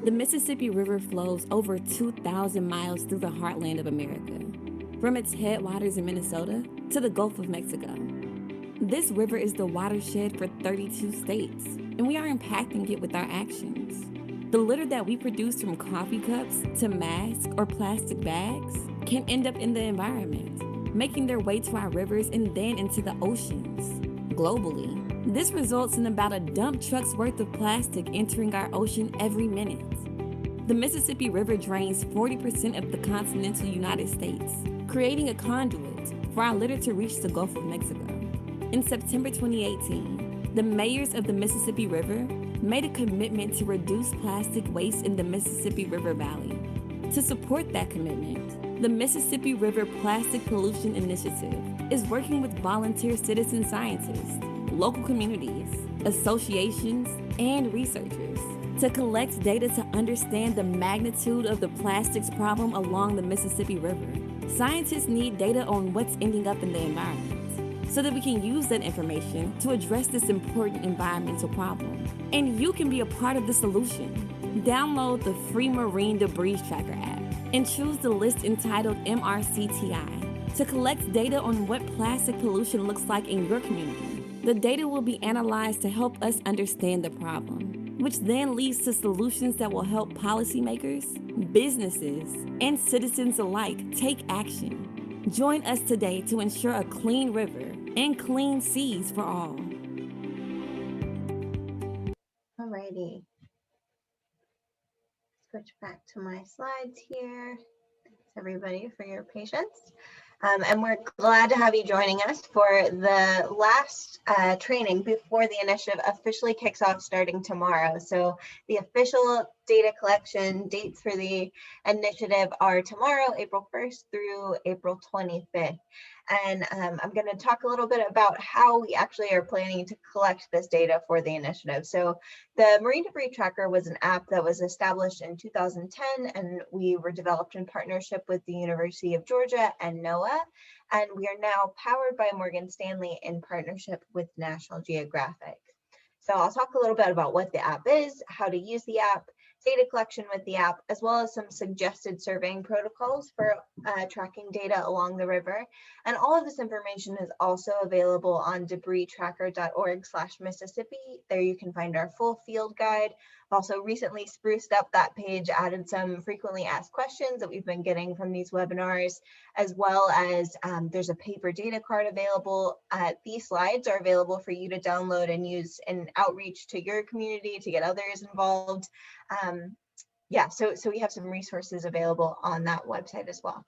The Mississippi River flows over 2,000 miles through the heartland of America, from its headwaters in Minnesota to the Gulf of Mexico. This river is the watershed for 32 states, and we are impacting it with our actions. The litter that we produce from coffee cups to masks or plastic bags can end up in the environment, making their way to our rivers and then into the oceans. Globally, this results in about a dump truck's worth of plastic entering our ocean every minute. The Mississippi River drains 40% of the continental United States, creating a conduit for our litter to reach the Gulf of Mexico. In September 2018, the mayors of the Mississippi River made a commitment to reduce plastic waste in the Mississippi River Valley. To support that commitment, the Mississippi River Plastic Pollution Initiative is working with volunteer citizen scientists, local communities, associations, and researchers to collect data to understand the magnitude of the plastics problem along the Mississippi River. Scientists need data on what's ending up in the environment so that we can use that information to address this important environmental problem. And you can be a part of the solution. Download the free Marine Debris Tracker app and choose the list entitled MRCTI to collect data on what plastic pollution looks like in your community. The data will be analyzed to help us understand the problem, which then leads to solutions that will help policymakers, businesses, and citizens alike take action. Join us today to ensure a clean river and clean seas for all. Alrighty, switch back to my slides here. Thanks everybody for your patience. And we're glad to have you joining us for the last training before the initiative officially kicks off starting tomorrow. So the official data collection dates for the initiative are tomorrow, April 1st through April 25th. And I'm going to talk a little bit about how we actually are planning to collect this data for the initiative. So the Marine Debris Tracker was an app that was established in 2010, and we were developed in partnership with the University of Georgia and NOAA. And we are now powered by Morgan Stanley in partnership with National Geographic. So I'll talk a little bit about what the app is, how to use the app, data collection with the app, as well as some suggested surveying protocols for tracking data along the river. And all of this information is also available on debristracker.org/Mississippi. There you can find our full field guide. I've also recently spruced up that page, added some frequently asked questions that we've been getting from these webinars, as well as there's a paper data card available. These slides are available for you to download and use in outreach to your community to get others involved. Yeah, so we have some resources available on that website as well.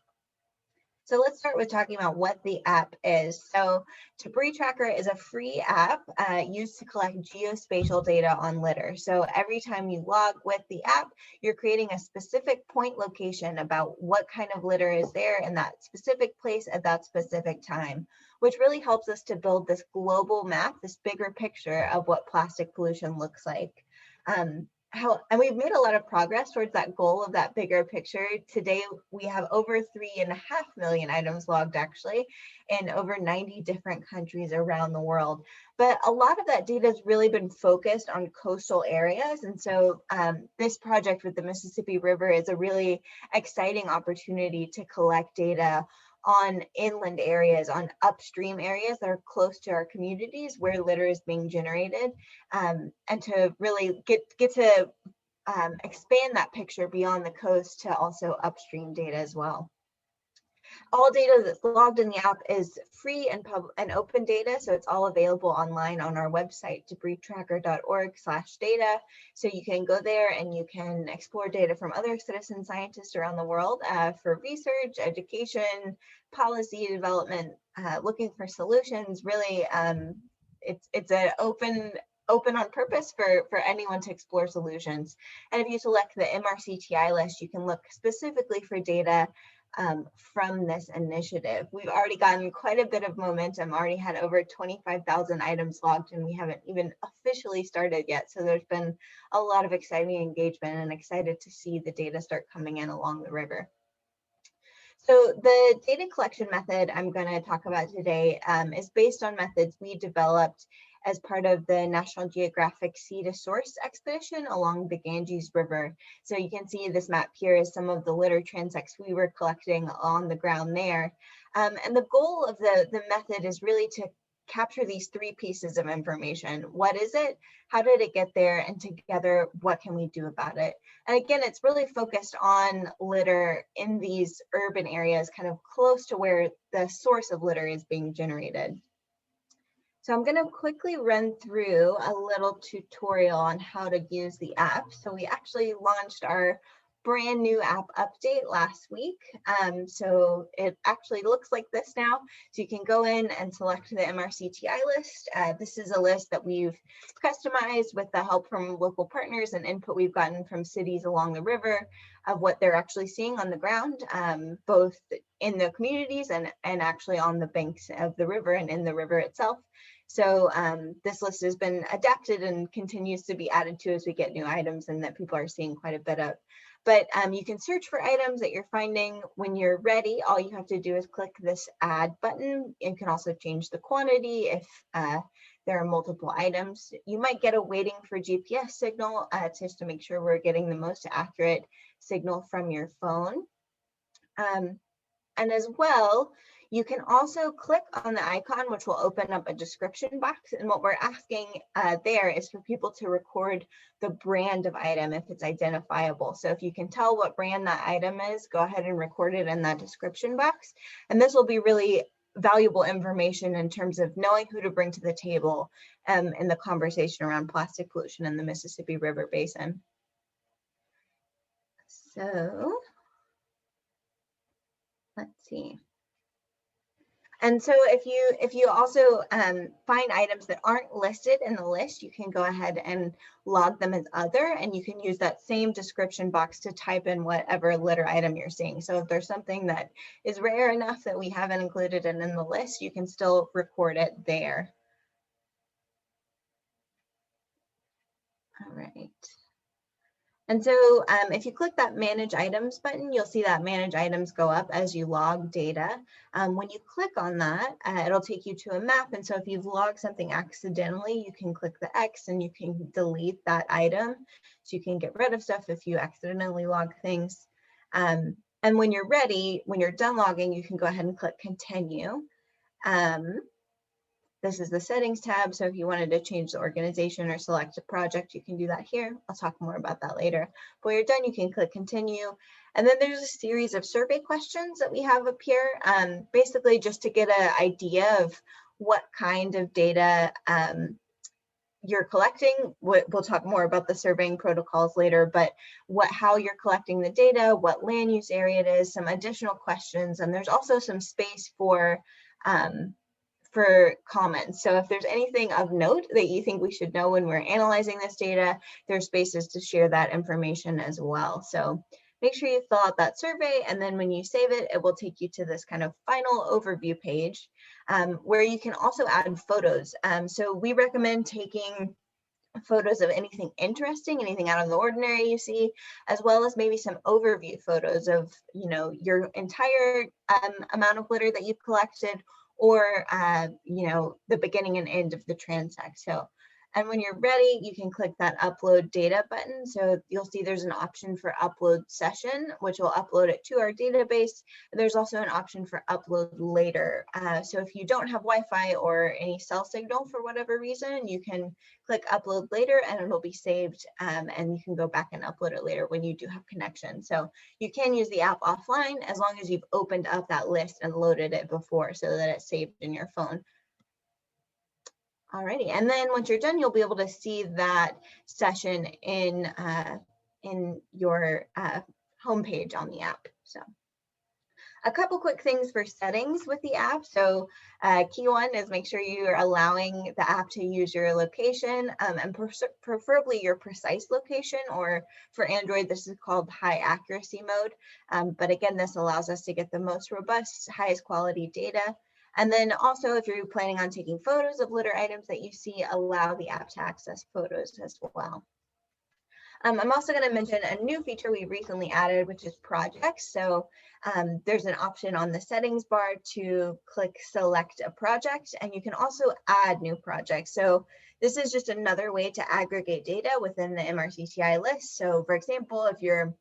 So let's start with talking about what the app is. So Debris Tracker is a free app used to collect geospatial data on litter. So every time you log with the app, you're creating a specific point location about what kind of litter is there in that specific place at that specific time, which really helps us to build this global map, this bigger picture of what plastic pollution looks like. And we've made a lot of progress towards that goal of that bigger picture. Today, we have over 3.5 million items logged actually in over 90 different countries around the world. But a lot of that data has really been focused on coastal areas. And so this project with the Mississippi River is a really exciting opportunity to collect data on inland areas, on upstream areas that are close to our communities where litter is being generated, and to really get to expand that picture beyond the coast to also upstream data as well. All data that's logged in the app is free and open data, so it's all available online on our website, debristracker.org/data. So you can go there and you can explore data from other citizen scientists around the world for research, education, policy development, looking for solutions. Really, it's an open on purpose for anyone to explore solutions. And if you select the MRCTI list, you can look specifically for data from this initiative. We've already gotten quite a bit of momentum, already had over 25,000 items logged, and we haven't even officially started yet. So there's been a lot of exciting engagement, and excited to see the data start coming in along the river. So the data collection method I'm going to talk about today is based on methods we developed as part of the National Geographic Sea to Source expedition along the Ganges River. So you can see this map here is some of the litter transects we were collecting on the ground there. And the goal of the method is really to capture these three pieces of information. What is it? How did it get there? And together, what can we do about it? And again, it's really focused on litter in these urban areas, kind of close to where the source of litter is being generated. So I'm going to quickly run through a little tutorial on how to use the app. So we actually launched our brand new app update last week. So it actually looks like this now. So you can go in and select the MRCTI list. This is a list that we've customized with the help from local partners and input we've gotten from cities along the river of what they're actually seeing on the ground, both in the communities and actually on the banks of the river and in the river itself. So this list has been adapted and continues to be added to as we get new items and that people are seeing quite a bit of. But you can search for items that you're finding. When you're ready, all you have to do is click this add button. You can also change the quantity if there are multiple items. You might get a waiting for GPS signal just to make sure we're getting the most accurate signal from your phone. And as well, you can also click on the icon, which will open up a description box. And what we're asking there is for people to record the brand of item if it's identifiable. So if you can tell what brand that item is, go ahead and record it in that description box. And this will be really valuable information in terms of knowing who to bring to the table in the conversation around plastic pollution in the Mississippi River Basin. So let's see. And so if you also find items that aren't listed in the list, you can go ahead and log them as other, and you can use that same description box to type in whatever litter item you're seeing. So if there's something that is rare enough that we haven't included it in the list, you can still record it there. All right. And so if you click that manage items button, you'll see that manage items go up as you log data. When you click on that, it'll take you to a map. And so if you've logged something accidentally, you can click the X and you can delete that item. So you can get rid of stuff if you accidentally log things. And when you're ready, when you're done logging, you can go ahead and click continue. This is the settings tab. So if you wanted to change the organization or select a project, you can do that here. I'll talk more about that later. But when you're done, you can click continue. And then there's a series of survey questions that we have up here, basically just to get an idea of what kind of data you're collecting. We'll talk more about the surveying protocols later, but how you're collecting the data, what land use area it is, some additional questions, and there's also some space for comments. So if there's anything of note that you think we should know when we're analyzing this data, there's spaces to share that information as well. So make sure you fill out that survey, and then when you save it, it will take you to this kind of final overview page where you can also add photos. So we recommend taking photos of anything interesting, anything out of the ordinary you see, as well as maybe some overview photos of, your entire amount of litter that you've collected, or the beginning and end of the transect. So, and when you're ready, you can click that upload data button. So you'll see there's an option for upload session, which will upload it to our database. There's also an option for upload later. So if you don't have Wi-Fi or any cell signal for whatever reason, you can click upload later and it'll be saved, and you can go back and upload it later when you do have connection. So you can use the app offline as long as you've opened up that list and loaded it before so that it's saved in your phone. Alrighty, and then once you're done, you'll be able to see that session in your homepage on the app. So a couple quick things for settings with the app. So key one is make sure you are allowing the app to use your location and preferably your precise location, or for Android, this is called high accuracy mode. But again, this allows us to get the most robust, highest quality data. And then also, if you're planning on taking photos of litter items that you see, allow the app to access photos as well. I'm also going to mention a new feature we recently added, which is projects. So there's an option on the settings bar to click select a project, and you can also add new projects. So this is just another way to aggregate data within the MRCTI list. So for example, if you're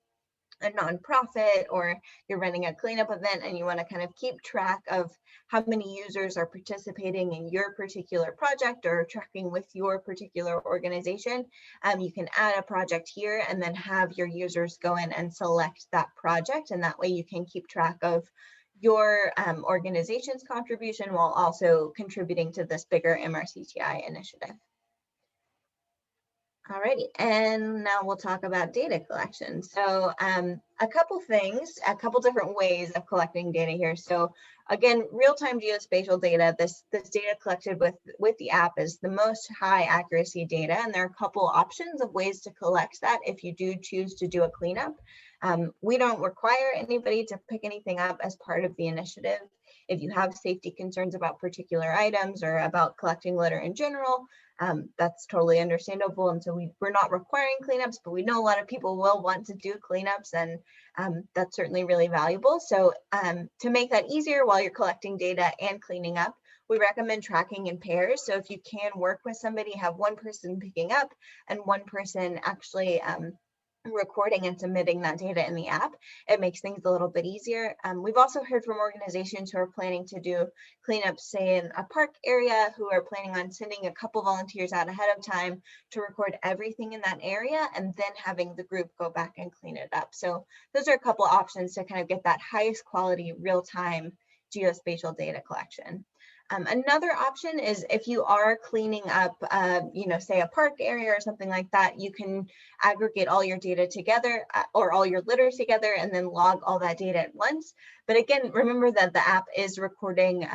a nonprofit or you're running a cleanup event and you want to kind of keep track of how many users are participating in your particular project or tracking with your particular organization, you can add a project here and then have your users go in and select that project, and that way you can keep track of your organization's contribution while also contributing to this bigger MRCTI initiative. Alrighty, and now we'll talk about data collection. So a couple things, a couple different ways of collecting data here. So again, real-time geospatial data, this data collected with the app is the most high accuracy data, and there are a couple options of ways to collect that if you do choose to do a cleanup. We don't require anybody to pick anything up as part of the initiative. If you have safety concerns about particular items or about collecting litter in general, that's totally understandable. And so we're not requiring cleanups, but we know a lot of people will want to do cleanups, and that's certainly really valuable. So to make that easier while you're collecting data and cleaning up, we recommend tracking in pairs. So if you can work with somebody, have one person picking up and one person actually recording and submitting that data in the app, it makes things a little bit easier. We've also heard from organizations who are planning to do cleanups, say in a park area, who are planning on sending a couple volunteers out ahead of time to record everything in that area and then having the group go back and clean it up. So those are a couple options to kind of get that highest quality real-time geospatial data collection. Another option is if you are cleaning up, say a park area or something like that, you can aggregate all your data together or all your litter together and then log all that data at once. But again, remember that the app is recording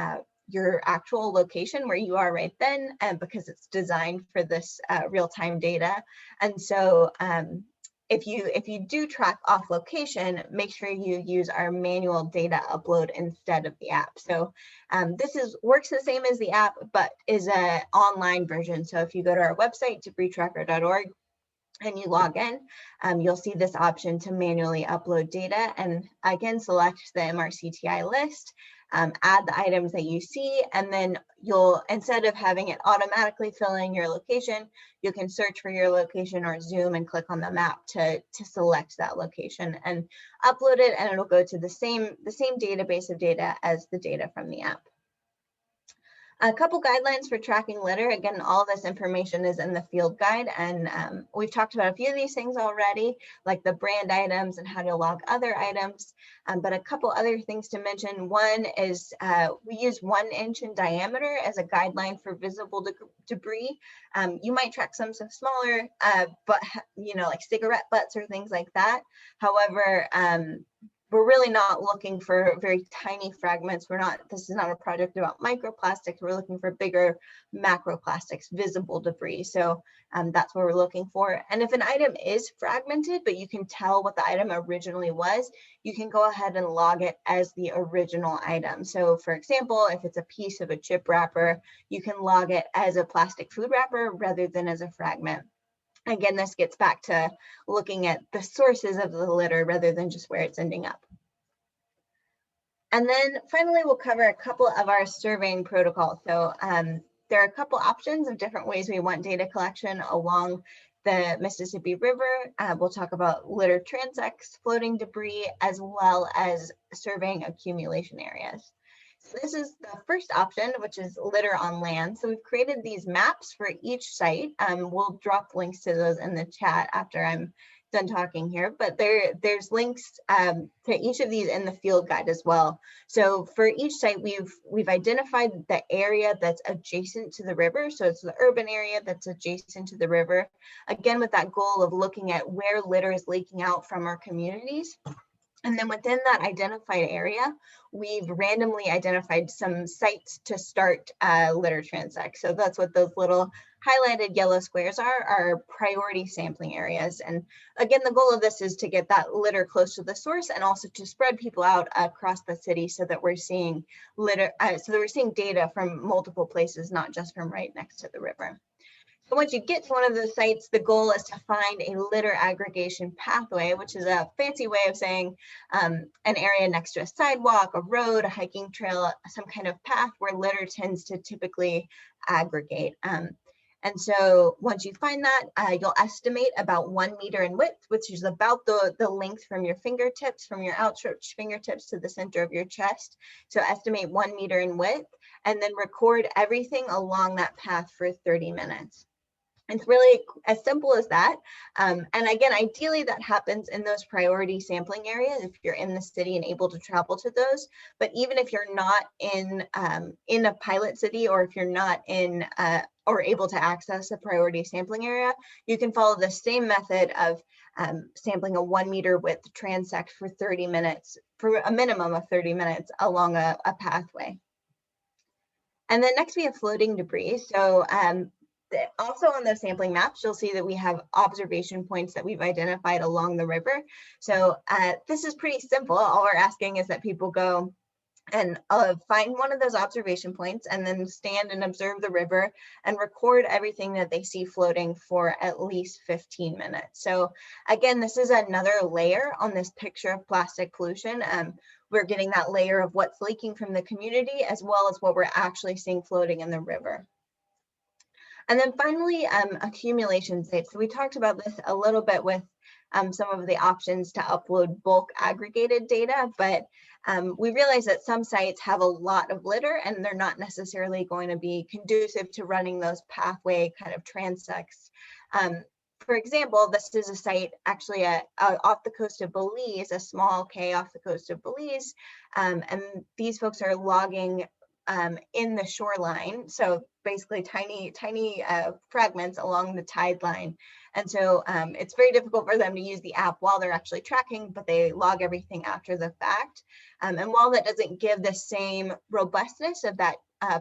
your actual location where you are right then, because it's designed for this real-time data. And so if you do track off location, make sure you use our manual data upload instead of the app. So this works the same as the app, but is an online version. So if you go to our website, debristracker.org, and you log in, you'll see this option to manually upload data, and again, select the MRCTI list, add the items that you see, and then you'll, instead of having it automatically fill in your location, you can search for your location or zoom and click on the map to select that location and upload it, and it'll go to the same database of data as the data from the app. A couple guidelines for tracking litter. Again, all this information is in the field guide, and we've talked about a few of these things already, like the brand items and how to log other items, but a couple other things to mention. One is we use 1 inch in diameter as a guideline for visible debris. You might track some smaller, but like cigarette butts or things like that. However, we're really not looking for very tiny fragments. This is not a project about microplastics. We're looking for bigger macroplastics, visible debris. So that's what we're looking for. And if an item is fragmented, but you can tell what the item originally was, you can go ahead and log it as the original item. So for example, if it's a piece of a chip wrapper, you can log it as a plastic food wrapper rather than as a fragment. Again, this gets back to looking at the sources of the litter rather than just where it's ending up. And then finally, we'll cover a couple of our surveying protocols. So there are a couple options of different ways we want data collection along the Mississippi River. We'll talk about litter transects, floating debris, as well as surveying accumulation areas. So this is the first option, which is litter on land. So we've created these maps for each site. We'll drop links to those in the chat after I'm done talking here, but there's links to each of these in the field guide as well. So for each site, we've identified the area that's adjacent to the river. So it's the urban area that's adjacent to the river. Again, with that goal of looking at where litter is leaking out from our communities. And then within that identified area, we've randomly identified some sites to start litter transect. So that's what those little highlighted yellow squares are priority sampling areas. And again, the goal of this is to get that litter close to the source and also to spread people out across the city so that we're seeing litter, so that we're seeing data from multiple places, not just from right next to the river. So once you get to one of those sites, the goal is to find a litter aggregation pathway, which is a fancy way of saying an area next to a sidewalk, a road, a hiking trail, some kind of path where litter tends to typically aggregate. And so once you find that, you'll estimate about 1 meter in width, which is about the length from your fingertips, from your outstretched fingertips to the center of your chest. So estimate 1 meter in width, and then record everything along that path for 30 minutes. It's really as simple as that. And again, ideally that happens in those priority sampling areas if you're in the city and able to travel to those. But even if you're not in a pilot city, or if you're not in or able to access a priority sampling area, you can follow the same method of sampling a 1 meter width transect for 30 minutes, for a minimum of 30 minutes along a pathway. And then next we have floating debris. So also on those sampling maps, you'll see that we have observation points that we've identified along the river. So this is pretty simple. All we're asking is that people go and find one of those observation points and then stand and observe the river and record everything that they see floating for at least 15 minutes. So again, this is another layer on this picture of plastic pollution. We're getting that layer of what's leaking from the community as well as what we're actually seeing floating in the river. And then finally, accumulation sites. So we talked about this a little bit with some of the options to upload bulk aggregated data, but we realize that some sites have a lot of litter and they're not necessarily going to be conducive to running those pathway kind of transects. For example, this is a site actually off the coast of Belize, a small K off the coast of Belize, and these folks are logging in the shoreline. So basically tiny fragments along the tide line. And so it's very difficult for them to use the app while they're actually tracking, but they log everything after the fact. And while that doesn't give the same robustness of that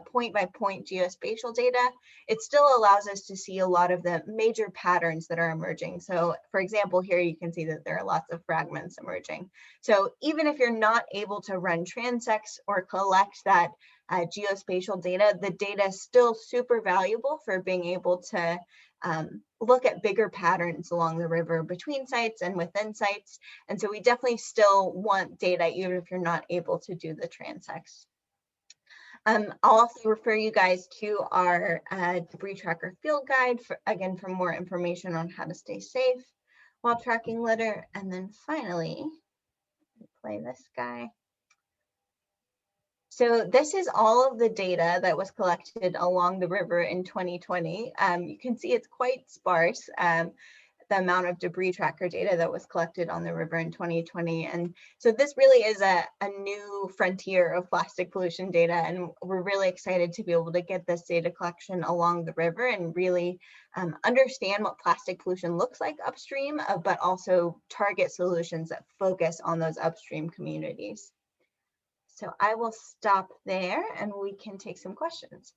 point by point geospatial data, it still allows us to see a lot of the major patterns that are emerging. So for example, here you can see that there are lots of fragments emerging. So even if you're not able to run transects or collect that geospatial data, the data is still super valuable for being able to look at bigger patterns along the river between sites and within sites. And so we definitely still want data even if you're not able to do the transects. I'll also refer you guys to our debris tracker field guide again for more information on how to stay safe while tracking litter. And then finally, play this guy. So this is all of the data that was collected along the river in 2020. You can see it's quite sparse, the amount of debris tracker data that was collected on the river in 2020. And so this really is a new frontier of plastic pollution data. And we're really excited to be able to get this data collection along the river and really understand what plastic pollution looks like upstream, but also target solutions that focus on those upstream communities. So I will stop there and we can take some questions.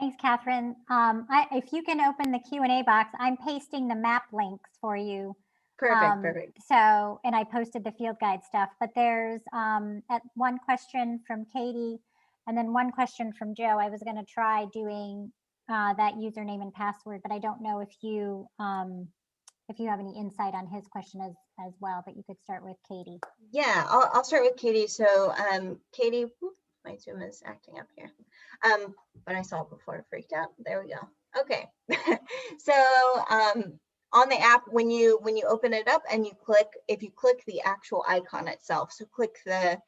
Thanks, Catherine. If you can open the Q&A box, I'm pasting the map links for you. Perfect, perfect. So, and I posted the field guide stuff, but there's one question from Katie and then one question from Joe. I was going to try doing that username and password, but I don't know if you have any insight on his question as well, but you could start with Katie. Yeah, I'll start with Katie. So Katie, my Zoom is acting up here. But I saw it before it freaked out. There we go. Okay. So on the app, when you open it up and if you click the actual icon itself, so click the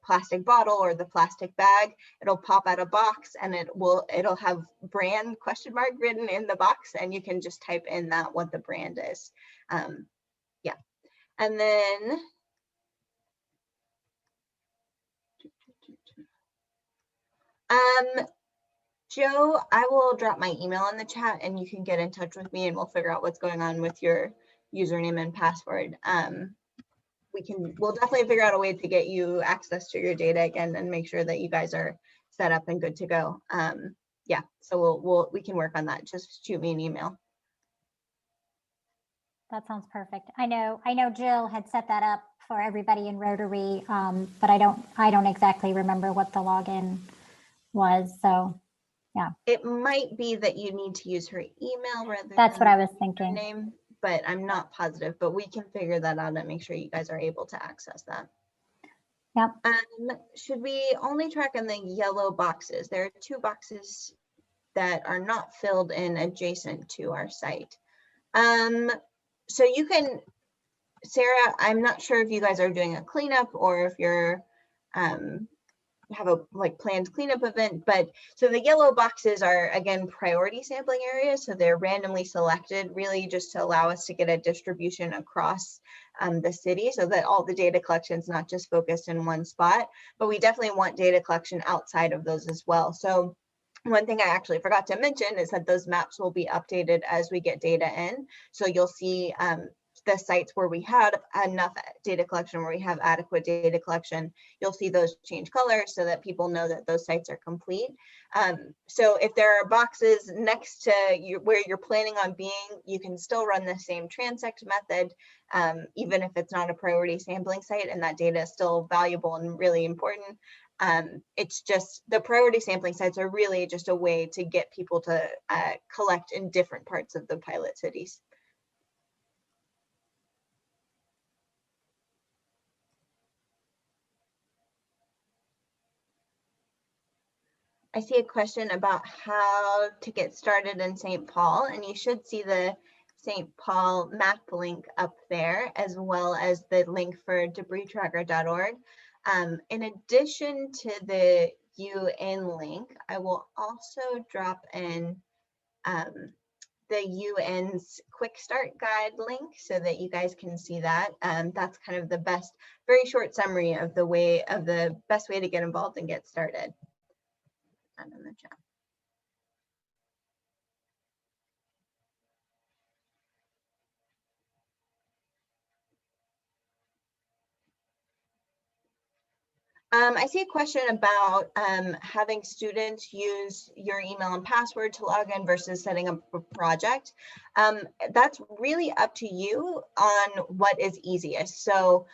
plastic bottle or the plastic bag, it'll pop out a box and it'll have brand ? Written in the box, and you can just type in what the brand is. Yeah. And then Joe, I will drop my email in the chat and you can get in touch with me and we'll figure out what's going on with your username and password. We'll definitely figure out a way to get you access to your data again and make sure that you guys are set up and good to go. Yeah, so we can work on that. Just shoot me an email. That sounds perfect. I know Jill had set that up for everybody in Rotary, but I don't exactly remember what the login was. So It might be that you need to use her email rather That's than what I was thinking. name, but I'm not positive, but we can figure that out and make sure you guys are able to access that. Yep. Should we only track in the yellow boxes? There are 2 boxes that are not filled in adjacent to our site. So you can, Sarah, I'm not sure if you guys are doing a cleanup or if you're have a planned cleanup event, but so the yellow boxes are again priority sampling areas, so they're randomly selected really just to allow us to get a distribution across the city so that all the data collection is not just focused in one spot, but we definitely want data collection outside of those as well. So one thing I actually forgot to mention is that those maps will be updated as we get data in, so you'll see the sites where we had enough data collection, where we have adequate data collection, you'll see those change colors so that people know that those sites are complete. So if there are boxes next to where you're planning on being, you can still run the same transect method, even if it's not a priority sampling site, and that data is still valuable and really important. It's just the priority sampling sites are really just a way to get people to collect in different parts of the pilot cities. I see a question about how to get started in St. Paul, and you should see the St. Paul map link up there, as well as the link for debristracker.org. In addition to the UN link, I will also drop in the UN's Quick Start Guide link so that you guys can see that. That's kind of the best, very short summary of the best way to get involved and get started. In the chat. I see a question about having students use your email and password to log in versus setting up a project. That's really up to you on what is easiest. So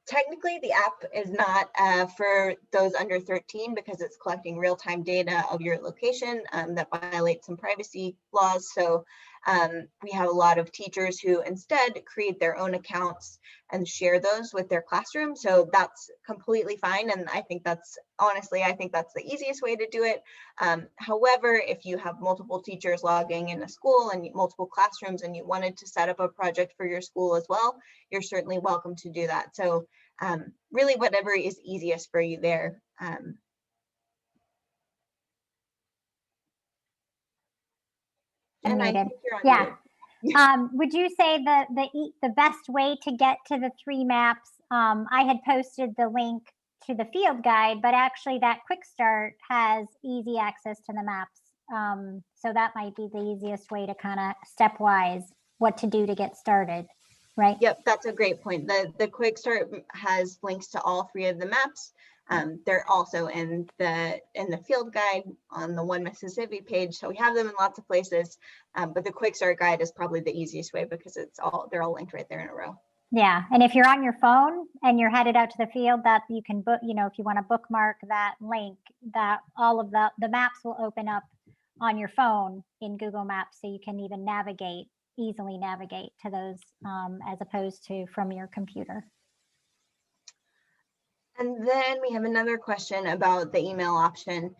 technically the app is not for those under 13 because it's collecting real-time data of your location that violates some privacy laws. So we have a lot of teachers who instead create their own accounts and share those with their classroom. So that's completely fine. And I think that's, honestly, I think that's the easiest way to do it. However, if you have multiple teachers logging in a school and multiple classrooms and you wanted to set up a project for your school as well, you're certainly welcome to do that. So really whatever is easiest for you there. Jen, I think you're on mute. Would you say the best way to get to the 3 maps? I had posted the link to the field guide, but actually that quick start has easy access to the maps. So that might be the easiest way to kind of stepwise what to do to get started, right? Yep, that's a great point. The quick start has links to all 3 of the maps. They're also in the field guide on the One Mississippi page. So we have them in lots of places, but the quick start guide is probably the easiest way because they're all linked right there in a row. Yeah, and if you're on your phone and you're headed out to the field, that you can book, if you want to bookmark that link, that all of the maps will open up on your phone in Google Maps, so you can even easily navigate to those as opposed to from your computer. And then we have another question about the email option.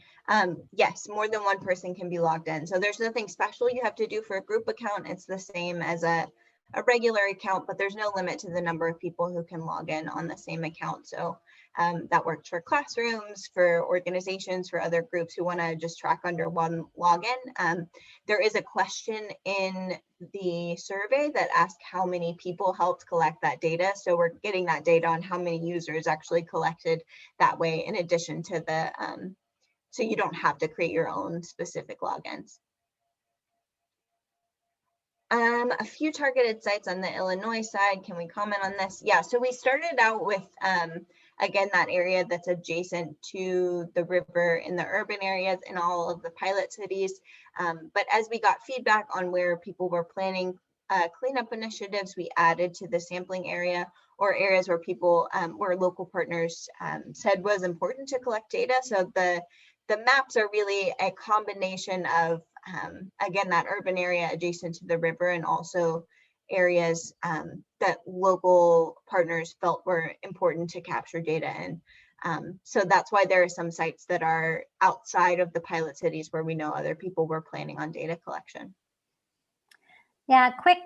Yes, more than one person can be logged in. So there's nothing special you have to do for a group account. It's the same as a regular account, but there's no limit to the number of people who can log in on the same account. So that works for classrooms, for organizations, for other groups who want to just track under one login. There is a question in the survey that asks how many people helped collect that data. So we're getting that data on how many users actually collected that way, in addition to the, so you don't have to create your own specific logins. A few targeted sites on the Illinois side. Can we comment on this? Yeah, so we started out with, again, that area that's adjacent to the river in the urban areas in all of the pilot cities. But as we got feedback on where people were planning cleanup initiatives, we added to the sampling area, or areas where people, where local partners said was important to collect data. So the maps are really a combination of, again, that urban area adjacent to the river, and also areas that local partners felt were important to capture data in. So that's why there are some sites that are outside of the pilot cities where we know other people were planning on data collection. Yeah, quick,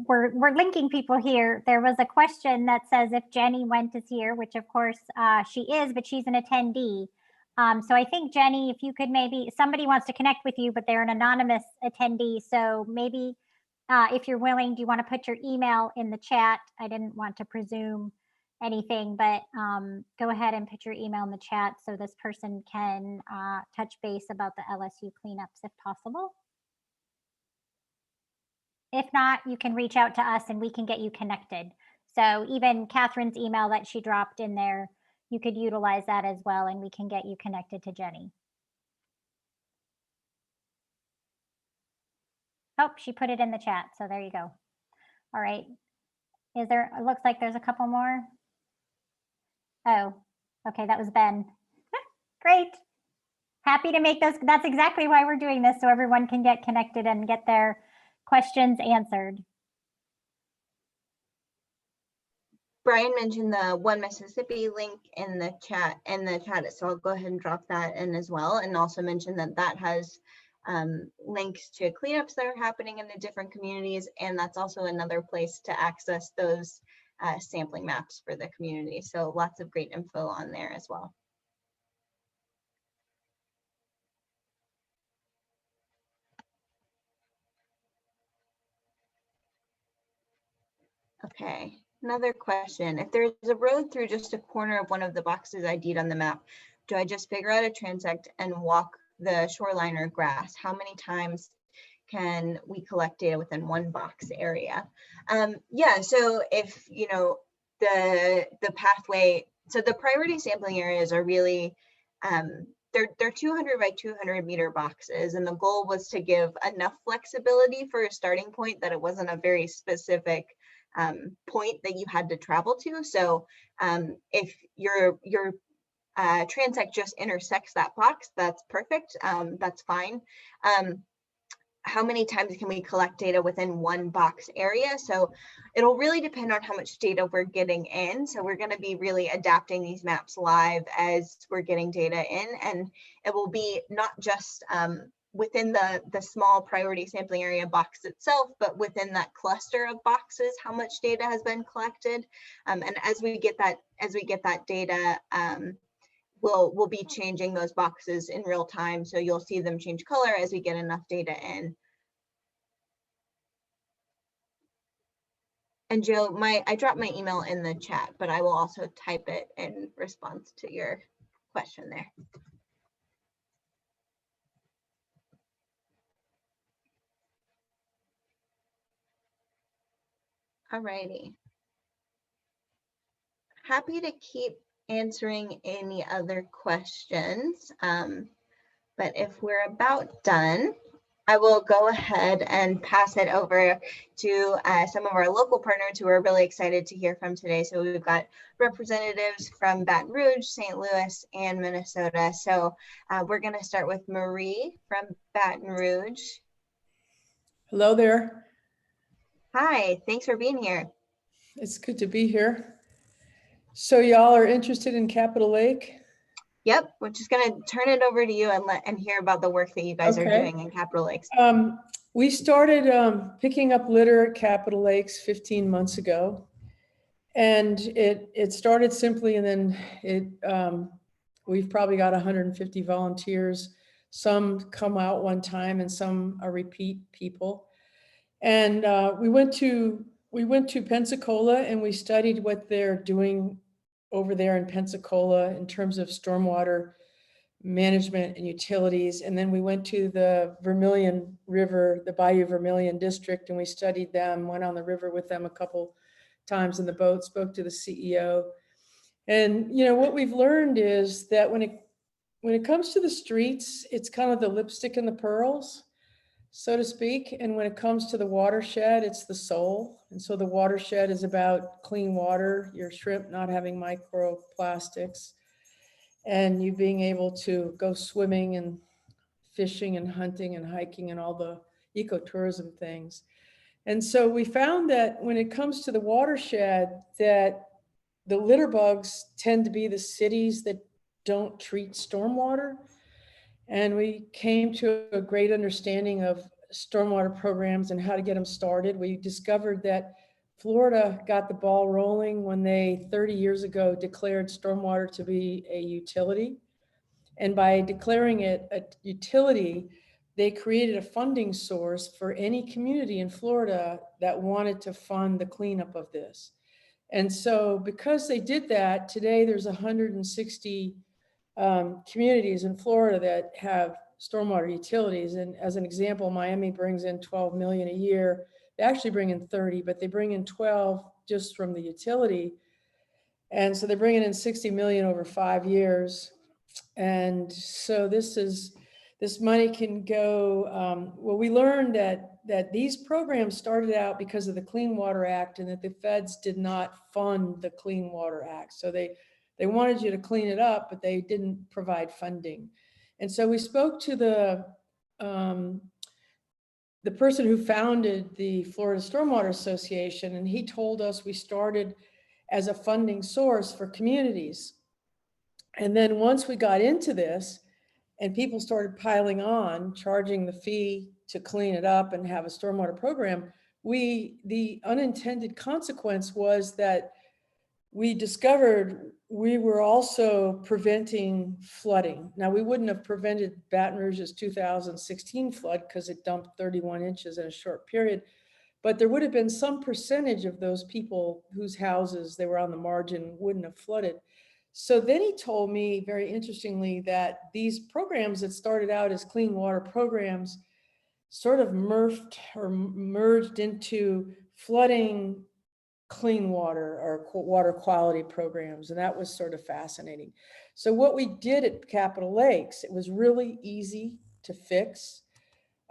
we're linking people here. There was a question that says if Jenny Went is here, which of course she is, but she's an attendee. So I think, Jenny, if you could maybe, somebody wants to connect with you, but they're an anonymous attendee. So maybe if you're willing, do you want to put your email in the chat? I didn't want to presume anything, but go ahead and put your email in the chat so this person can touch base about the LSU cleanups if possible. If not, you can reach out to us and we can get you connected. So even Catherine's email that she dropped in there, you could utilize that as well, and we can get you connected to Jenny. Oh, she put it in the chat, so there you go. All right. Is there, it looks like there's a couple more. Oh, okay, that was Ben. Great. Happy to make those. That's exactly why we're doing this, so everyone can get connected and get their questions answered. Brian mentioned the One Mississippi link in the chat, so I'll go ahead and drop that in as well, and also mention that that has links to cleanups that are happening in the different communities, and that's also another place to access those sampling maps for the community. So lots of great info on there as well. Okay, another question. If there's a road through just a corner of one of the boxes ID'd on the map, do I just figure out a transect and walk the shoreline or grass? How many times can we collect data within one box area? Yeah, so if, you know, the pathway, so the priority sampling areas are really, they're 200 by 200 meter boxes, and the goal was to give enough flexibility for a starting point that it wasn't a very specific point that you had to travel to. So if your transect just intersects that box, that's perfect. That's fine. How many times can we collect data within one box area? So it'll really depend on how much data we're getting in. So we're going to be really adapting these maps live as we're getting data in, and it will be not just within the small priority sampling area box itself, but within that cluster of boxes, how much data has been collected. And as we get that data, we'll be changing those boxes in real time. So you'll see them change color as we get enough data in. And Joe, I dropped my email in the chat, but I will also type it in response to your question there. All righty. Happy to keep answering any other questions, but if we're about done, I will go ahead and pass it over to some of our local partners who are really excited to hear from today. So we've got representatives from Baton Rouge, St. Louis, and Minnesota. So we're going to start with Marie from Baton Rouge. Hello there. Hi, thanks for being here. It's good to be here. So y'all are interested in Capitol Lake? Yep, we're just going to turn it over to you and hear about the work that you guys are doing in Capitol Lakes. We started picking up litter at Capitol Lakes 15 months ago, and it started simply, and then we've probably got 150 volunteers. Some come out one time, and some are repeat people. And we went to Pensacola, and we studied what they're doing over there in Pensacola in terms of stormwater management and utilities. And then we went to the Vermilion River, the Bayou Vermilion district, and we studied them, went on the river with them a couple times in the boat, spoke to the CEO. And you know what we've learned is that when it comes to the streets, it's kind of the lipstick and the pearls, so to speak. And when it comes to the watershed, it's the soul. And so the watershed is about clean water, your shrimp not having microplastics. and you being able to go swimming and fishing and hunting and hiking and all the ecotourism things. And so we found that when it comes to the watershed, that the litter bugs tend to be the cities that don't treat stormwater. And we came to a great understanding of stormwater programs and how to get them started. We discovered that Florida got the ball rolling when they 30 years ago declared stormwater to be a utility. And by declaring it a utility, they created a funding source for any community in Florida that wanted to fund the cleanup of this. And so because they did that, today there's 160 communities in Florida that have stormwater utilities. And as an example, Miami brings in 12 million a year. They actually bring in 30, but they bring in 12 just from the utility. And so they're bringing in 60 million over 5 years. And so this money can go, well, we learned that these programs started out because of the Clean Water Act, and that the feds did not fund the Clean Water Act. So they wanted you to clean it up, but they didn't provide funding. And so we spoke to the person who founded the Florida Stormwater Association, and he told us we started as a funding source for communities. And then once we got into this and people started piling on, charging the fee to clean it up and have a stormwater program, the unintended consequence was that we discovered we were also preventing flooding. Now, we wouldn't have prevented Baton Rouge's 2016 flood because it dumped 31 inches in a short period, but there would have been some percentage of those people whose houses they were on the margin wouldn't have flooded. So then he told me, very interestingly, that these programs that started out as clean water programs sort of merged into flooding clean water or water quality programs. And that was sort of fascinating. So what we did at Capitol Lakes, it was really easy to fix.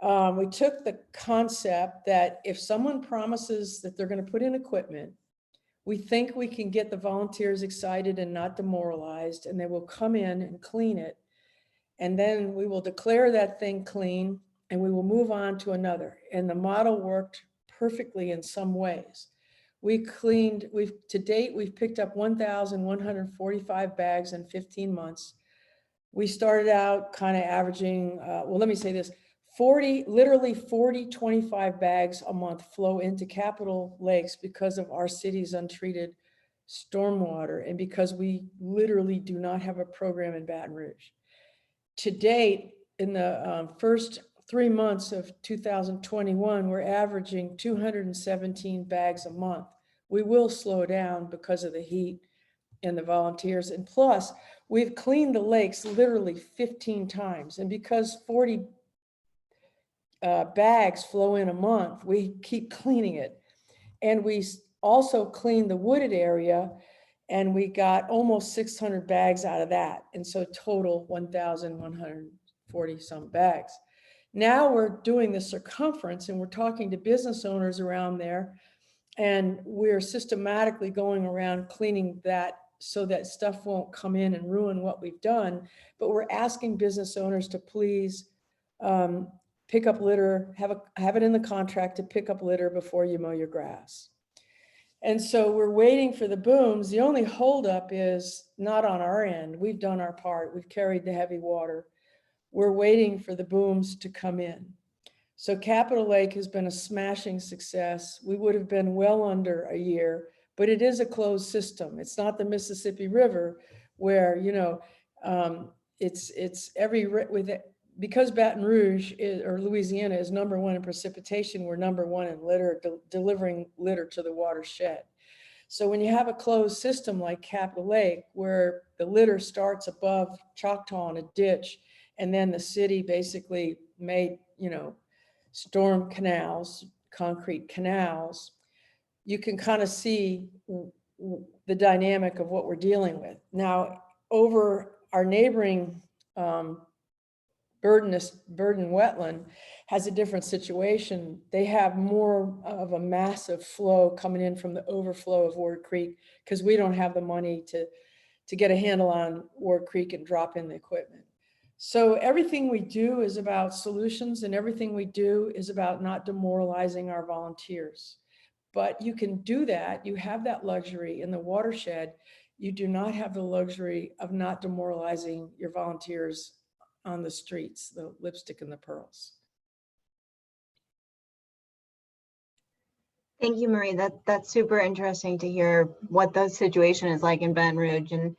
We took the concept that if someone promises that they're going to put in equipment, we think we can get the volunteers excited and not demoralized, and they will come in and clean it. And then we will declare that thing clean and we will move on to another. And the model worked perfectly in some ways. To date, we've picked up 1,145 bags in 15 months. We started out kind of averaging, well, let me say this, literally 25 bags a month flow into Capitol Lakes because of our city's untreated stormwater and because we literally do not have a program in Baton Rouge. To date, in the first 3 months of 2021, we're averaging 217 bags a month. We will slow down because of the heat and the volunteers. And plus, we've cleaned the lakes literally 15 times. And because 40 bags flow in a month, we keep cleaning it. And we also cleaned the wooded area, and we got almost 600 bags out of that. And so total 1,140 some bags. Now we're doing the circumference and we're talking to business owners around there, and we're systematically going around cleaning that so that stuff won't come in and ruin what we've done. But we're asking business owners to please pick up litter, have it in the contract to pick up litter before you mow your grass. And so we're waiting for the booms. The only holdup is not on our end. We've done our part. We've carried the heavy water. We're waiting for the booms to come in. So Capitol Lake has been a smashing success. We would have been well under a year, but it is a closed system. It's not the Mississippi River where, because Baton Rouge or Louisiana is #1 in precipitation, we're #1 in litter, delivering litter to the watershed. So when you have a closed system like Capitol Lake, where the litter starts above Choctaw in a ditch, and then the city basically made, storm canals, concrete canals, you can kind of see the dynamic of what we're dealing with. Now, over our neighboring Burden wetland has a different situation. They have more of a massive flow coming in from the overflow of Ward Creek because we don't have the money to get a handle on Ward Creek and drop in the equipment. So everything we do is about solutions, and everything we do is about not demoralizing our volunteers. But you can do that. You have that luxury in the watershed. You do not have the luxury of not demoralizing your volunteers on the streets, the lipstick and the pearls. Thank you, Marie. That's super interesting to hear what the situation is like in Baton Rouge. And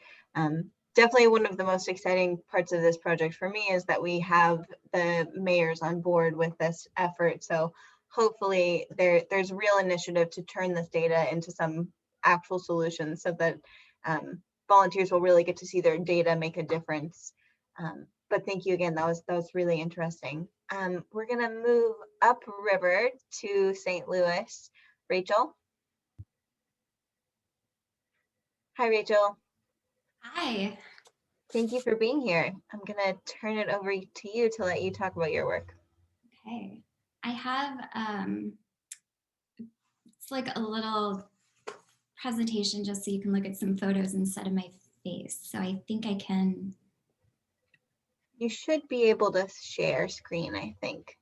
definitely one of the most exciting parts of this project for me is that we have the mayors on board with this effort. So hopefully there's real initiative to turn this data into some actual solutions so that volunteers will really get to see their data make a difference. But thank you again, that was really interesting. We're gonna move upriver to St. Louis. Rachel. Hi, Rachel. Hi. Thank you for being here. I'm gonna turn it over to you to let you talk about your work. Okay. I have, it's like a little presentation just so you can look at some photos instead of my face. So I think I can. You should be able to share screen, I think.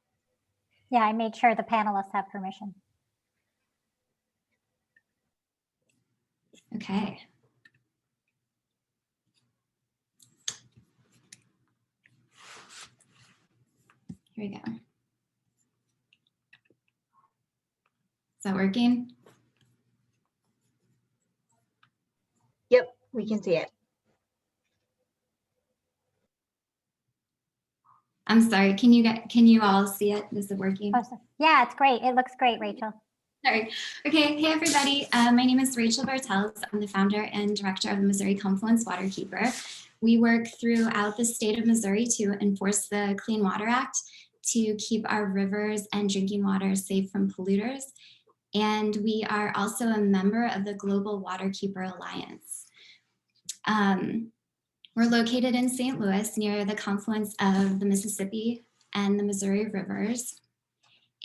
Yeah, I made sure the panelists have permission. Okay. Here we go. Is that working? Yep, we can see it. I'm sorry, can you all see it? Is it working? Awesome. Yeah, it's great. It looks great, Rachel. Sorry. Okay, hey everybody. My name is Rachel Bartels. I'm the founder and director of the Missouri Confluence Waterkeeper. We work throughout the state of Missouri to enforce the Clean Water Act to keep our rivers and drinking water safe from polluters. And we are also a member of the Global Waterkeeper Alliance. We're located in St. Louis near the confluence of the Mississippi and the Missouri rivers.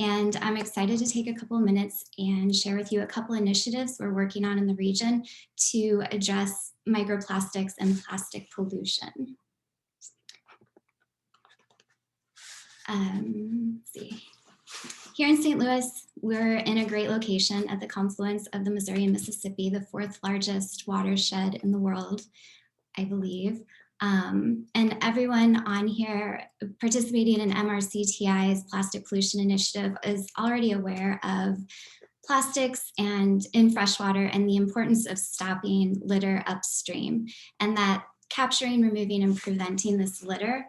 And I'm excited to take a couple of minutes and share with you a couple initiatives we're working on in the region to address microplastics and plastic pollution. Let's see. Here in St. Louis, we're in a great location at the confluence of the Missouri and Mississippi, the 4th largest watershed in the world, I believe. And everyone on here participating in MRCTI's plastic pollution initiative is already aware of plastics and in freshwater and the importance of stopping litter upstream, and that capturing, removing, and preventing this litter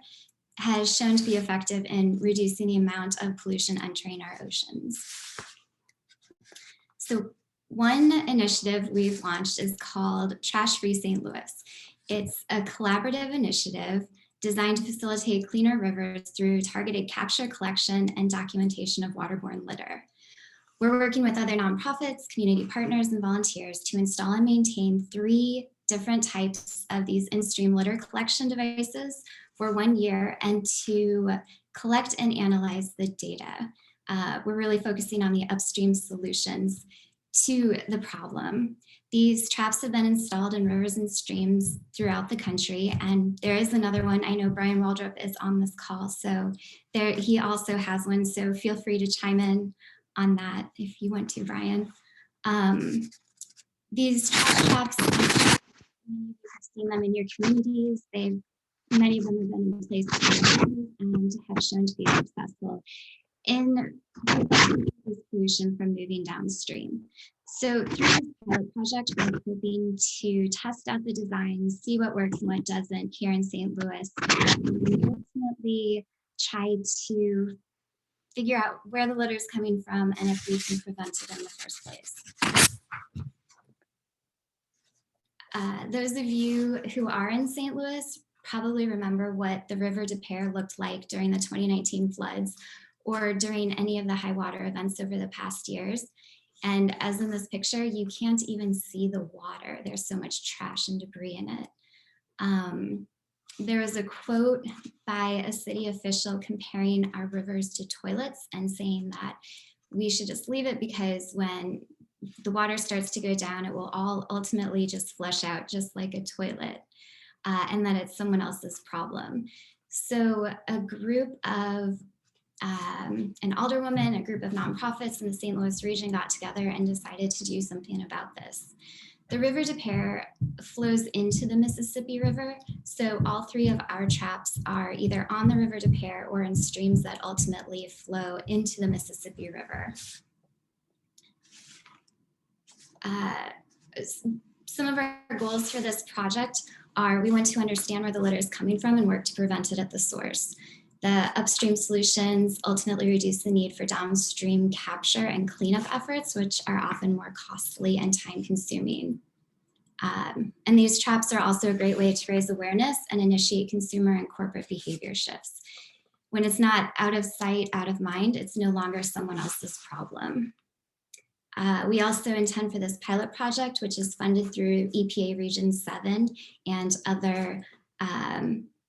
has shown to be effective in reducing the amount of pollution entering our oceans. So one initiative we've launched is called Trash Free St. Louis. It's a collaborative initiative designed to facilitate cleaner rivers through targeted capture, collection, and documentation of waterborne litter. We're working with other nonprofits, community partners, and volunteers to install and maintain 3 different types of these in-stream litter collection devices for 1 year and to collect and analyze the data. We're really focusing on the upstream solutions to the problem. These traps have been installed in rivers and streams throughout the country, and there is another one. I know Brian Waldrop is on this call, so he also has one, so feel free to chime in on that if you want to, Brian. These traps, you've seen them in your communities. Many of them have been in place and have shown to be successful in this pollution from moving downstream. So through this pilot project, we're hoping to test out the design, see what works and what doesn't here in St. Louis, and ultimately try to figure out where the litter is coming from and if we can prevent it in the first place. Those of you who are in St. Louis probably remember what the River de Pere looked like during the 2019 floods or during any of the high water events over the past years. And as in this picture, you can't even see the water. There's so much trash and debris in it. There was a quote by a city official comparing our rivers to toilets and saying that we should just leave it because when the water starts to go down, it will all ultimately just flush out just like a toilet, and that it's someone else's problem. So a group of an alderwoman, a group of nonprofits in the St. Louis region got together and decided to do something about this. The River des Peres flows into the Mississippi River, so all 3 of our traps are either on the River des Peres or in streams that ultimately flow into the Mississippi River. Some of our goals for this project are we want to understand where the litter is coming from and work to prevent it at the source. The upstream solutions ultimately reduce the need for downstream capture and cleanup efforts, which are often more costly and time consuming. And these traps are also a great way to raise awareness and initiate consumer and corporate behavior shifts. When it's not out of sight, out of mind, it's no longer someone else's problem. We also intend for this pilot project, which is funded through EPA Region 7 and other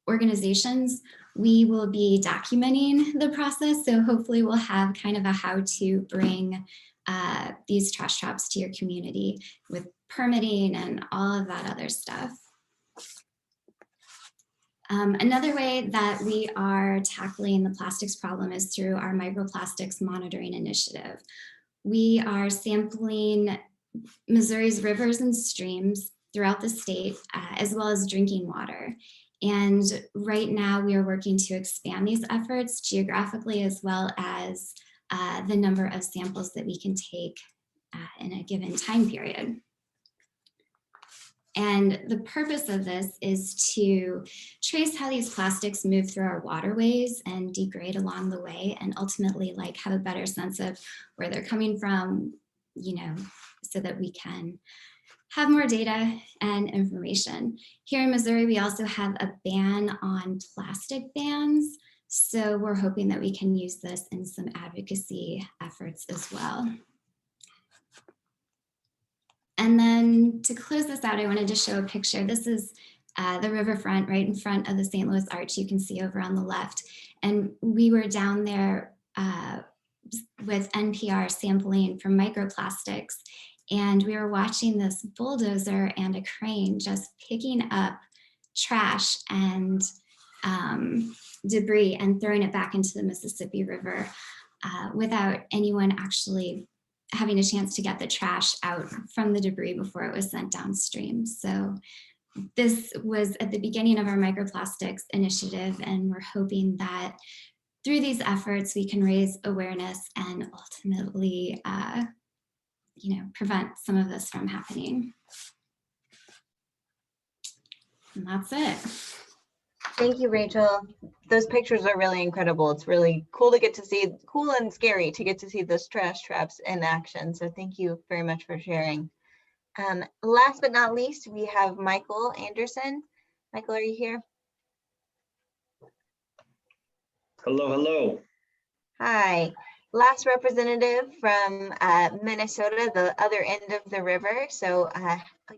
organizations. We will be documenting the process, so hopefully we'll have kind of a how to bring these trash traps to your community with permitting and all of that other stuff. Another way that we are tackling the plastics problem is through our microplastics monitoring initiative. We are sampling Missouri's rivers and streams throughout the state, as well as drinking water. And right now we are working to expand these efforts geographically, as well as the number of samples that we can take in a given time period. And the purpose of this is to trace how these plastics move through our waterways and degrade along the way, and ultimately like have a better sense of where they're coming from, you know, so that we can have more data and information. Here in Missouri, we also have a ban on plastic bans. So we're hoping that we can use this in some advocacy efforts as well. And then to close this out, I wanted to show a picture. This is the riverfront right in front of the St. Louis Arch, you can see over on the left. And we were down there with NPR sampling for microplastics. And we were watching this bulldozer and a crane just picking up trash and debris and throwing it back into the Mississippi River without anyone actually having a chance to get the trash out from the debris before it was sent downstream. So this was at the beginning of our microplastics initiative, and we're hoping that through these efforts, we can raise awareness and ultimately, you know, prevent some of this from happening. And that's it. Thank you, Rachel. Those pictures are really incredible. It's really cool to get to see, cool and scary to get to see those trash traps in action. So thank you very much for sharing. Last but not least, we have Michael Anderson. Michael, are you here? Hello, hello. Hi. Last representative from Minnesota, the other end of the river. So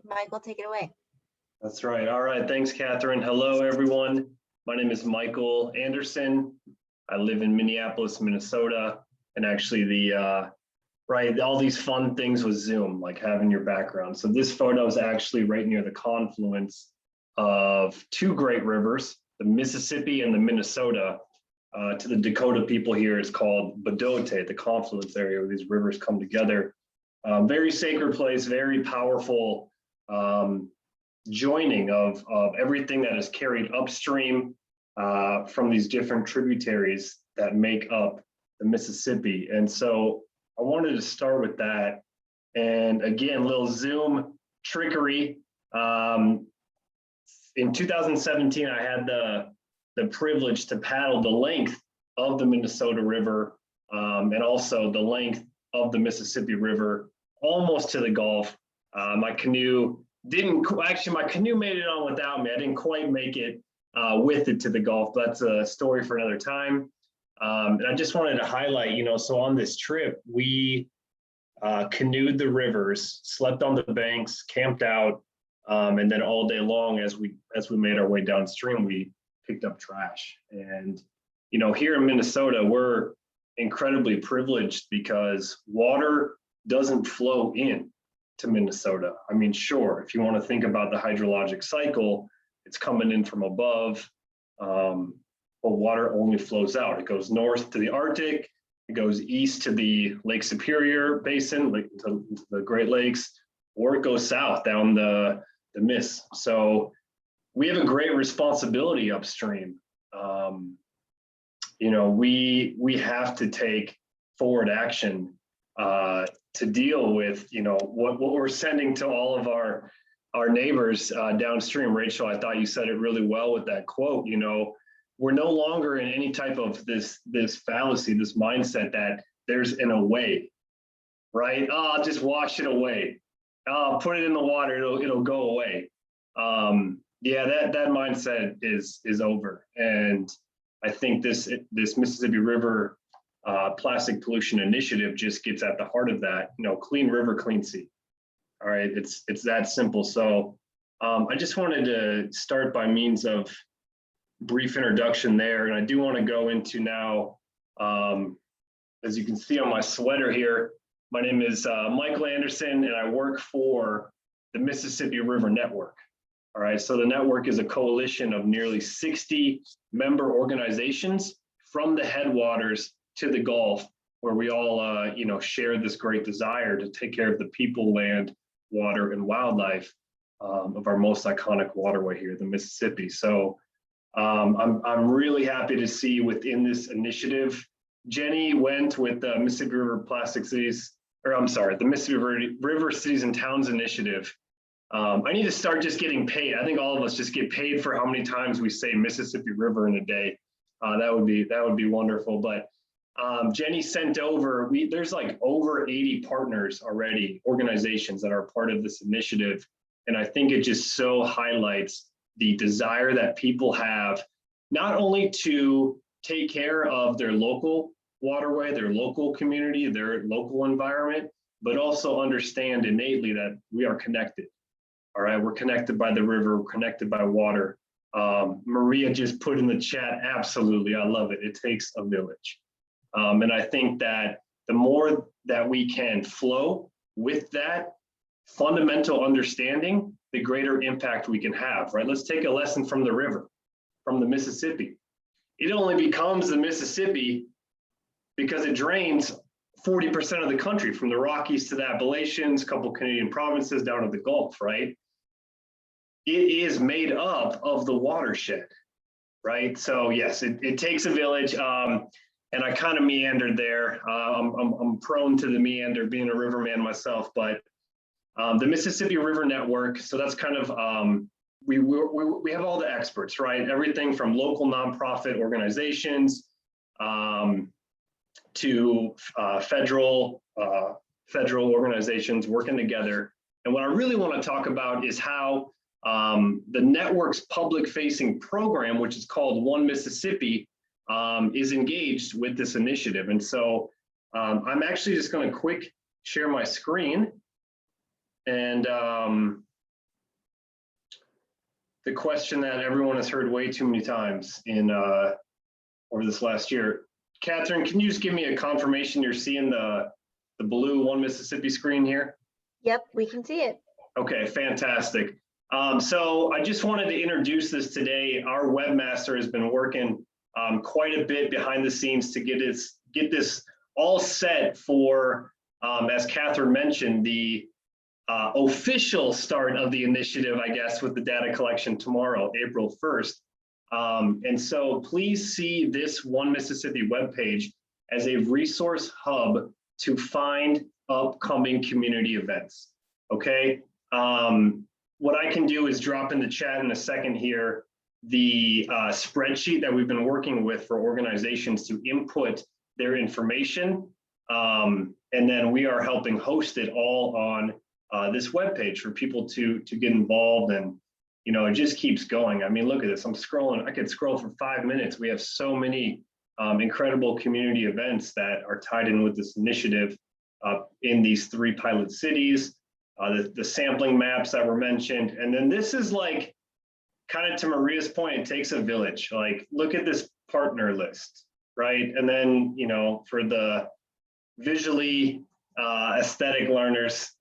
Michael, take it away. That's right. All right. Thanks, Catherine. Hello, everyone. My name is Michael Anderson. I live in Minneapolis, Minnesota, and actually right, all these fun things with Zoom, like having your background. So this photo is actually right near the confluence of 2 great rivers, the Mississippi and the Minnesota. To the Dakota people here, it's called Badote, the confluence area where these rivers come together. Very sacred place, very powerful joining of everything that is carried upstream from these different tributaries that make up the Mississippi. And so I wanted to start with that. And again, little Zoom trickery. In 2017, I had the privilege to paddle the length of the Minnesota River and also the length of the Mississippi River, almost to the Gulf. My canoe my canoe made it on without me. I didn't quite make it with it to the Gulf. That's a story for another time. And I just wanted to highlight, you know, so on this trip, we canoed the rivers, slept on the banks, camped out, and then all day long as we made our way downstream, we picked up trash. And, you know, here in Minnesota, we're incredibly privileged because water doesn't flow in to Minnesota. I mean, sure, if you want to think about the hydrologic cycle, it's coming in from above, but water only flows out. It goes north to the Arctic, it goes east to the Lake Superior Basin, like to the Great Lakes, or it goes south down the Miss. So we have a great responsibility upstream. You know, we have to take forward action to deal with, you know, what we're sending to all of our neighbors downstream. Rachel, I thought you said it really well with that quote. You know, we're no longer in any type of this fallacy, this mindset that there's an away, right? Oh, I'll just wash it away. Oh, put it in the water, it'll go away. Yeah, that mindset is over. And I think this Mississippi River plastic pollution initiative just gets at the heart of that. You know, clean river, clean sea. All right, it's that simple. So I just wanted to start by means of brief introduction there, and I do want to go into now. As you can see on my sweater here, my name is Michael Anderson, and I work for the Mississippi River Network. All right, so the network is a coalition of nearly 60 member organizations from the headwaters to the Gulf, where we all, you know, share this great desire to take care of the people, land, water, and wildlife of our most iconic waterway here, the Mississippi. So I'm really happy to see within this initiative, Jenny went with the Mississippi River Plastic Cities, or I'm sorry, the Mississippi River Cities and Towns Initiative. I need to start just getting paid. I think all of us just get paid for how many times we say Mississippi River in a day. That would be wonderful. But Jenny sent over, there's like over 80 partners already, organizations that are part of this initiative. And I think it just so highlights the desire that people have, not only to take care of their local waterway, their local community, their local environment, but also understand innately that we are connected. All right, we're connected by the river, we're connected by water. Maria just put in the chat, absolutely, I love it. It takes a village. And I think that the more that we can flow with that fundamental understanding, the greater impact we can have, right? Let's take a lesson from the river, from the Mississippi. It only becomes the Mississippi because it drains 40% of the country, from the Rockies to the Appalachians, a couple Canadian provinces down to the Gulf, right? It is made up of the watershed, right? So yes, it takes a village. And I kind of meandered there. I'm prone to the meander, being a riverman myself, but the Mississippi River Network, so that's kind of, we have all the experts, right? Everything from local nonprofit organizations to federal organizations working together. And what I really want to talk about is how the network's public-facing program, which is called One Mississippi, is engaged with this initiative. And so I'm actually just going to quick share my screen. And the question that everyone has heard way too many times in over this last year. Catherine, can you just give me a confirmation you're seeing the blue One Mississippi screen here? Yep, we can see it. Okay, fantastic. So I just wanted to introduce this today. Our webmaster has been working quite a bit behind the scenes to get this all set for, as Catherine mentioned, the official start of the initiative, I guess, with the data collection tomorrow, April 1st. And so please see this One Mississippi webpage as a resource hub to find upcoming community events, okay? What I can do is drop in the chat in a second here the spreadsheet that we've been working with for organizations to input their information. And then we are helping host it all on this webpage for people to get involved. And, you know, it just keeps going. I mean, look at this, I'm scrolling, I could scroll for 5 minutes. We have so many incredible community events that are tied in with this initiative in these 3 pilot cities, the sampling maps that were mentioned. And then this is like, kind of to Maria's point, it takes a village. Like, look at this partner list, right? And then, you know, for the visually aesthetic learners,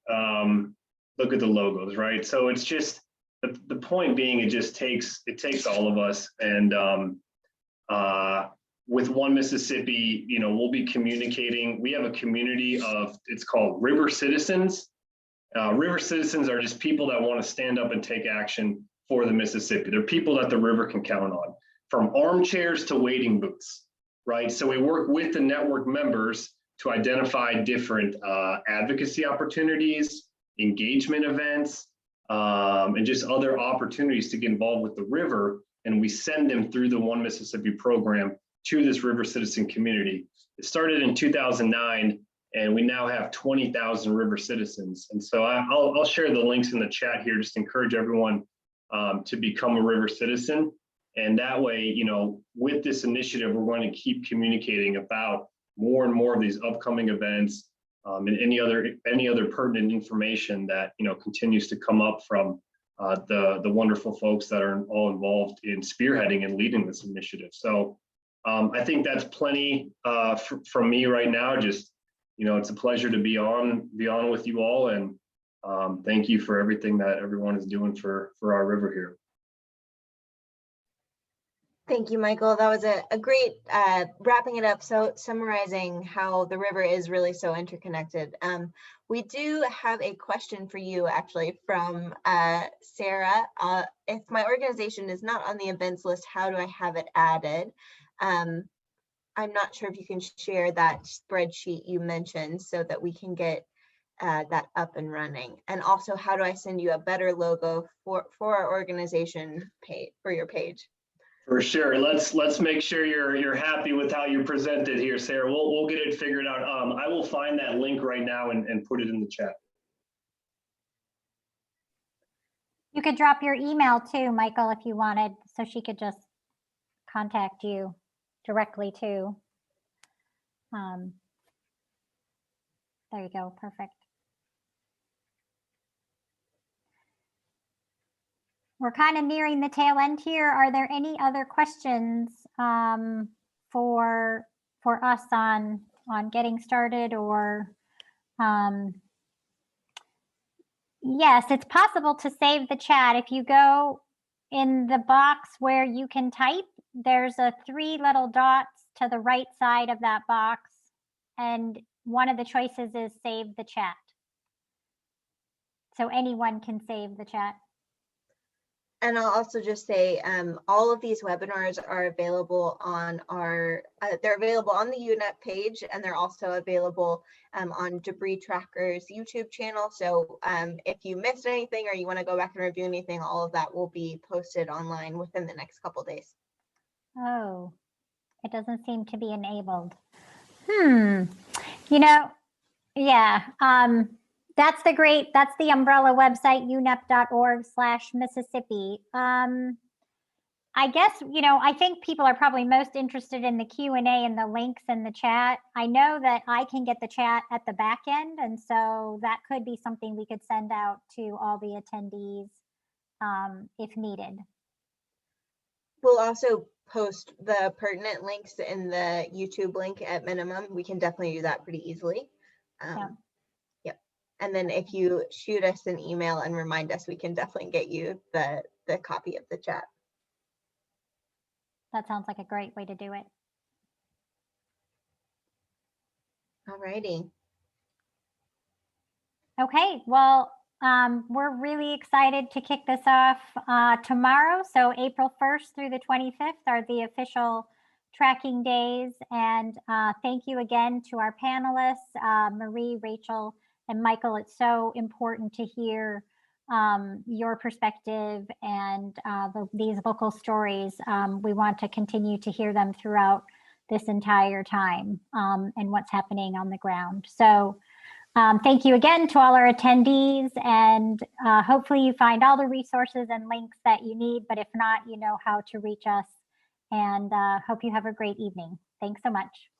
look at the logos, right? So it's just the point being, it takes all of us. And with One Mississippi, you know, we'll be communicating. We have a community of, it's called River Citizens. River Citizens are just people that want to stand up and take action for the Mississippi. They're people that the river can count on, from armchairs to waiting booths, right? So we work with the network members to identify different advocacy opportunities, engagement events, and just other opportunities to get involved with the river. And we send them through the One Mississippi program to this river citizen community. It started in 2009, and we now have 20,000 river citizens. And so I'll share the links in the chat here, just encourage everyone to become a river citizen. And that way, you know, with this initiative, we're going to keep communicating about more and more of these upcoming events, and any other pertinent information that, you know, continues to come up from the wonderful folks that are all involved in spearheading and leading this initiative. So I think that's plenty from me right now. Just, you know, it's a pleasure to be on with you all, and thank you for everything that everyone is doing for our river here. Thank you, Michael. That was a great wrapping it up. So summarizing how the river is really so interconnected. We do have a question for you actually from Sarah. If my organization is not on the events list, how do I have it added? I'm not sure if you can share that spreadsheet you mentioned so that we can get that up and running. And also, how do I send you a better logo for our organization page, for your page? For sure. Let's make sure you're happy with how you presented here, Sarah. We'll get it figured out. I will find that link right now and put it in the chat. You could drop your email too, Michael, if you wanted, so she could just contact you directly too. There you go. Perfect. We're kind of nearing the tail end here. Are there any other questions for us on getting started, or yes, it's possible to save the chat. If you go in the box where you can type, there's a 3 little dots to the right side of that box, and one of the choices is save the chat. So anyone can save the chat. And I'll also just say, all of these webinars are available on our, they're available on the UNEP page, and they're also available on Debris Tracker's YouTube channel. So if you missed anything or you want to go back and review anything, all of that will be posted online within the next couple days. Oh, it doesn't seem to be enabled. You know, yeah. That's the umbrella website, unep.org/Mississippi. I guess, you know, I think people are probably most interested in the Q&A and the links in the chat. I know that I can get the chat at the back end, and so that could be something we could send out to all the attendees if needed. We'll also post the pertinent links in the YouTube link at minimum. We can definitely do that pretty easily. Yeah. And then if you shoot us an email and remind us, we can definitely get you the copy of the chat. That sounds like a great way to do it. All righty. Okay, well, we're really excited to kick this off tomorrow. So April 1st through the 25th are the official tracking days. And thank you again to our panelists, Marie, Rachel, and Michael. It's so important to hear your perspective and these local stories. We want to continue to hear them throughout this entire time and what's happening on the ground. So thank you again to all our attendees, and hopefully you find all the resources and links that you need, but if not, you know how to reach us, and hope you have a great evening. Thanks so much.